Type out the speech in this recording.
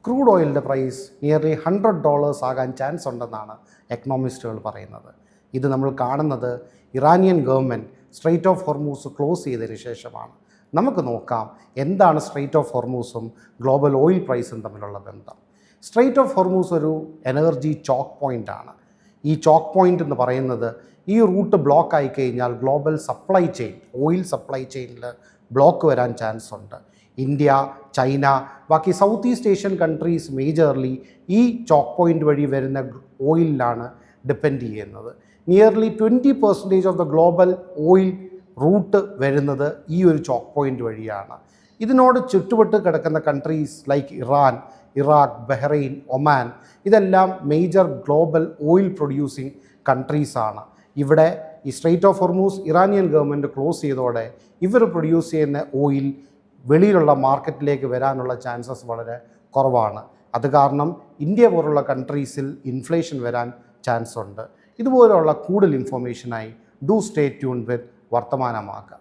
Crude ഓയിലിൻ്റെ price nearly $100 ആകാൻ chance ഉണ്ടെന്നാണ് എക്കണോമിസ്റ്റുകൾ പറയുന്നത്. ഇത് നമ്മൾ കാണുന്നത് Iranian government straight of Hormuz close ചെയ്തതിന് ശേഷമാണ്. നമുക്ക് നോക്കാം എന്താണ് സ്ട്രെയ്റ്റ് ഓഫ് ഹോർമൂസും ഗ്ലോബൽ ഓയിൽ പ്രൈസും തമ്മിലുള്ള ബന്ധം. സ്ട്രെയ്റ്റ് ഓഫ് ഹോർമൂസ് ഒരു എനർജി ചോക്ക് പോയിൻ്റാണ്. ഈ ചോക്ക് പോയിൻ്റ് എന്ന് പറയുന്നത് ഈ റൂട്ട് ബ്ലോക്ക് ആയി കഴിഞ്ഞാൽ global supply chain, oil supply ചെയിനിൽ ബ്ലോക്ക് വരാൻ ചാൻസ് ഉണ്ട്. ഇന്ത്യ, ചൈന, ബാക്കി south east Asian countries majorly ഈ ചോക്ക് പോയിൻ്റ് വഴി വരുന്ന ഓയിലിലാണ് ഡിപ്പെൻഡ് ചെയ്യുന്നത്. Nearly 20% of the global oil route വരുന്നത് ഈ ഒരു ചോക്ക് പോയിൻ്റ് വഴിയാണ്. ഇതിനോട് ചുറ്റുപട്ട് കിടക്കുന്ന countries like Iran, Iraq, Bahrain, Oman ഇതെല്ലാം മേജർ ഗ്ലോബൽ ഓയിൽ പ്രൊഡ്യൂസിങ് കൺട്രീസാണ്. ഇവിടെ ഈ strait of Hormuz Iranian government close ചെയ്തതോടെ ഇവർ പ്രൊഡ്യൂസ് ചെയ്യുന്ന ഓയിൽ വെളിയിലുള്ള മാർക്കറ്റിലേക്ക് വരാനുള്ള ചാൻസസ് വളരെ കുറവാണ്. അത് കാരണം ഇന്ത്യ പോലുള്ള കൺട്രീസിൽ ഇൻഫ്ലേഷൻ വരാൻ ചാൻസ് ഉണ്ട്. ഇതുപോലുള്ള കൂടുതൽ ഇൻഫോർമേഷനായി ഡു സ്റ്റേ ട്യൂൺ വിത്ത് വർത്തമാനമാക്കുക.